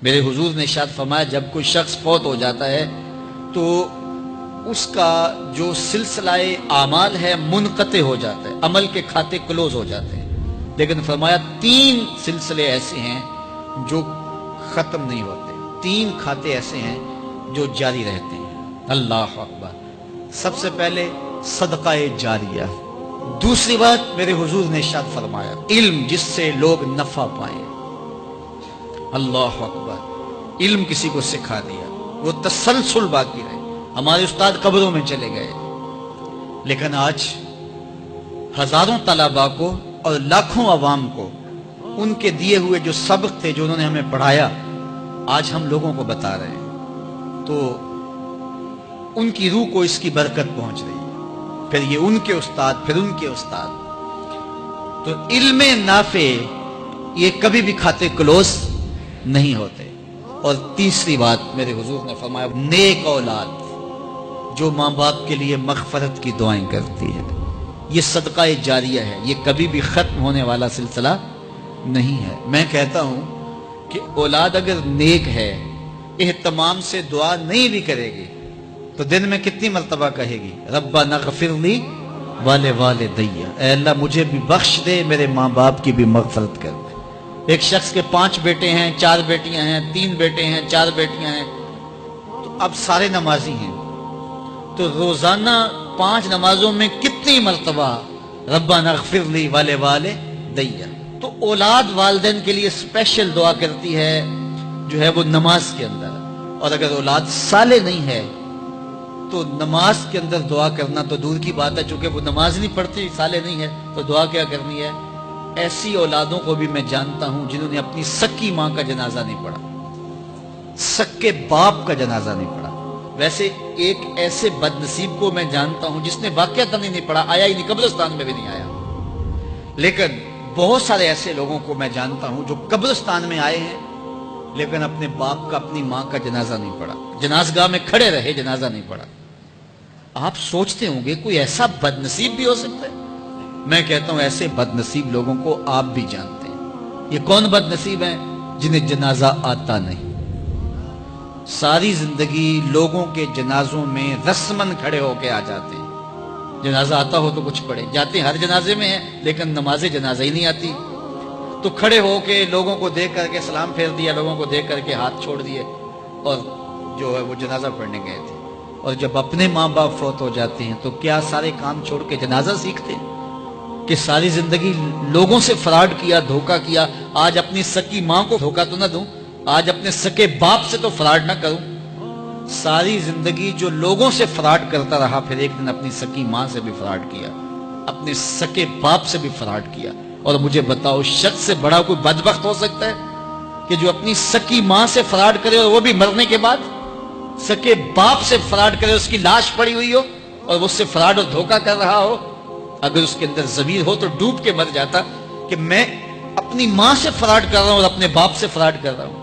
میرے حضور نے ارشاد فرمایا جب کوئی شخص فوت ہو جاتا ہے تو اس کا جو سلسلہ اعمال ہے منقطع ہو جاتا ہے، عمل کے کھاتے کلوز ہو جاتے ہیں، لیکن فرمایا 3 سلسلے ایسے ہیں جو ختم نہیں ہوتے، 3 کھاتے ایسے ہیں جو جاری رہتے ہیں۔ اللہ اکبر۔ سب سے پہلے صدقہ جاریہ، دوسری بات میرے حضور نے ارشاد فرمایا علم جس سے لوگ نفع پائیں۔ اللہ اکبر۔ علم کسی کو سکھا دیا، وہ تسلسل باقی رہے۔ ہمارے استاد قبروں میں چلے گئے، لیکن آج ہزاروں طلباء کو اور لاکھوں عوام کو ان کے دیے ہوئے جو سبق تھے جو انہوں نے ہمیں پڑھایا آج ہم لوگوں کو بتا رہے ہیں، تو ان کی روح کو اس کی برکت پہنچ رہی ہے، پھر یہ ان کے استاد، پھر ان کے استاد۔ تو علم نافع یہ کبھی بھی کھاتے کلوز نہیں ہوتے۔ اور تیسری بات میرے حضور نے فرمایا نیک اولاد جو ماں باپ کے لیے مغفرت کی دعائیں کرتی ہے، یہ صدقہ جاریہ ہے، یہ کبھی بھی ختم ہونے والا سلسلہ نہیں ہے۔ میں کہتا ہوں کہ اولاد اگر نیک ہے، اہتمام سے دعا نہیں بھی کرے گی تو دن میں کتنی مرتبہ کہے گی ربنا اغفر لی ولوالدی، اے اللہ مجھے بھی بخش دے، میرے ماں باپ کی بھی مغفرت کر دے۔ ایک شخص کے 5 بیٹے ہیں، 4 بیٹیاں ہیں، 3 بیٹے ہیں، 4 بیٹیاں ہیں، تو اب سارے نمازی ہیں، تو روزانہ 5 نمازوں میں کتنی مرتبہ ربنا اغفر لی ولوالدی۔ تو اولاد والدین کے لیے اسپیشل دعا کرتی ہے جو ہے وہ نماز کے اندر، اور اگر اولاد صالح نہیں ہے تو نماز کے اندر دعا کرنا تو دور کی بات ہے، چونکہ وہ نماز نہیں پڑھتی، صالح نہیں ہے، تو دعا کیا کرنی ہے؟ ایسی اولادوں کو بھی میں جانتا ہوں جنہوں نے اپنی سکی ماں کا جنازہ نہیں پڑھا، سکے باپ کا جنازہ نہیں پڑھا۔ ویسے ایک ایسے بد نصیب کو میں جانتا ہوں جس نے واقعتاً نہیں پڑھا، آیا ہی نہیں، قبرستان میں بھی نہیں آیا، لیکن بہت سارے ایسے لوگوں کو میں جانتا ہوں جو قبرستان میں آئے ہیں لیکن اپنے باپ کا، اپنی ماں کا جنازہ نہیں پڑھا، جنازگاہ میں کھڑے رہے، جنازہ نہیں پڑھا۔ آپ سوچتے ہوں گے کوئی ایسا بد نصیب بھی ہو سکتا ہے؟ میں کہتا ہوں ایسے بد نصیب لوگوں کو آپ بھی جانتے ہیں۔ یہ کون بد نصیب ہیں؟ جنہیں جنازہ آتا نہیں، ساری زندگی لوگوں کے جنازوں میں رسماً کھڑے ہو کے آ جاتے ہیں، جنازہ آتا ہو تو کچھ پڑھے، جاتے ہیں ہر جنازے میں ہیں لیکن نماز جنازہ ہی نہیں آتی، تو کھڑے ہو کے لوگوں کو دیکھ کر کے سلام پھیر دیا، لوگوں کو دیکھ کر کے ہاتھ چھوڑ دیے، اور جو ہے وہ جنازہ پڑھنے گئے تھے۔ اور جب اپنے ماں باپ فوت ہو جاتے ہیں تو کیا سارے کام چھوڑ کے جنازہ سیکھتے ہیں کہ ساری زندگی لوگوں سے فراڈ کیا، دھوکہ کیا، آج اپنی سکی ماں کو دھوکہ تو نہ دوں، آج اپنے سکے باپ سے تو فراڈ نہ کروں۔ ساری زندگی جو لوگوں سے فراڈ کرتا رہا، پھر ایک دن اپنی سکی ماں سے بھی فراڈ کیا، اپنے سکے باپ سے بھی فراڈ کیا۔ اور مجھے بتاؤ شخص سے بڑا کوئی بدبخت ہو سکتا ہے کہ جو اپنی سکی ماں سے فراڈ کرے اور وہ بھی مرنے کے بعد، سکے باپ سے فراڈ کرے، اس کی لاش پڑی ہوئی ہو اور وہ اس سے فراڈ اور دھوکہ کر رہا ہو؟ اگر اس کے اندر ضمیر ہو تو ڈوب کے مر جاتا کہ میں اپنی ماں سے فراڈ کر رہا ہوں اور اپنے باپ سے فراڈ کر رہا ہوں۔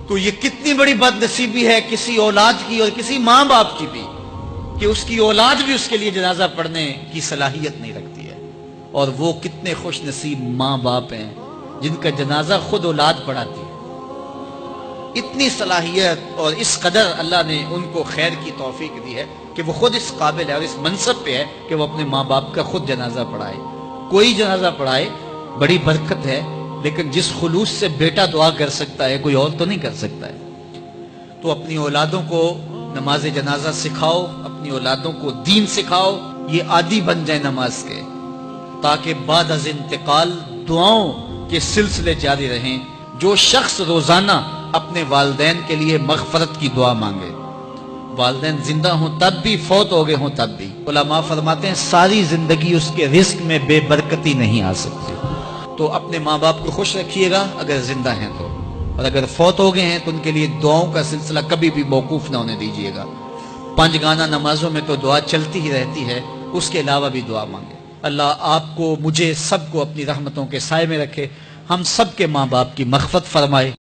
تو یہ کتنی بڑی بد نصیبی ہے کسی اولاد کی اور کسی ماں باپ کی بھی کہ اس کی اولاد بھی اس کے لیے جنازہ پڑھنے کی صلاحیت نہیں رکھتی ہے۔ اور وہ کتنے خوش نصیب ماں باپ ہیں جن کا جنازہ خود اولاد پڑھاتی ہے۔ اتنی صلاحیت اور اس قدر اللہ نے ان کو خیر کی توفیق دی ہے کہ وہ خود اس قابل ہے اور اس منصب پہ ہے کہ وہ اپنے ماں باپ کا خود جنازہ پڑھائے۔ کوئی جنازہ پڑھائے بڑی برکت ہے، لیکن جس خلوص سے بیٹا دعا کر سکتا ہے کوئی اور تو نہیں کر سکتا ہے۔ تو اپنی اولادوں کو نماز جنازہ سکھاؤ، اپنی اولادوں کو دین سکھاؤ، یہ عادی بن جائے نماز کے، تاکہ بعد از انتقال دعاؤں کے سلسلے جاری رہیں۔ جو شخص روزانہ اپنے والدین کے لیے مغفرت کی دعا مانگے، والدین زندہ ہوں تب بھی، فوت ہو گئے ہوں تب بھی، علماء فرماتے ہیں ساری زندگی اس کے رزق میں بے برکتی نہیں آ سکتی۔ تو اپنے ماں باپ کو خوش رکھیے گا اگر زندہ ہیں تو، اور اگر فوت ہو گئے ہیں تو ان کے لیے دعاؤں کا سلسلہ کبھی بھی موقوف نہ ہونے دیجیے گا۔ 5 گانا نمازوں میں تو دعا چلتی ہی رہتی ہے، اس کے علاوہ بھی دعا مانگے۔ اللہ آپ کو، مجھے، سب کو اپنی رحمتوں کے سائے میں رکھے، ہم سب کے ماں باپ کی مغفرت فرمائے۔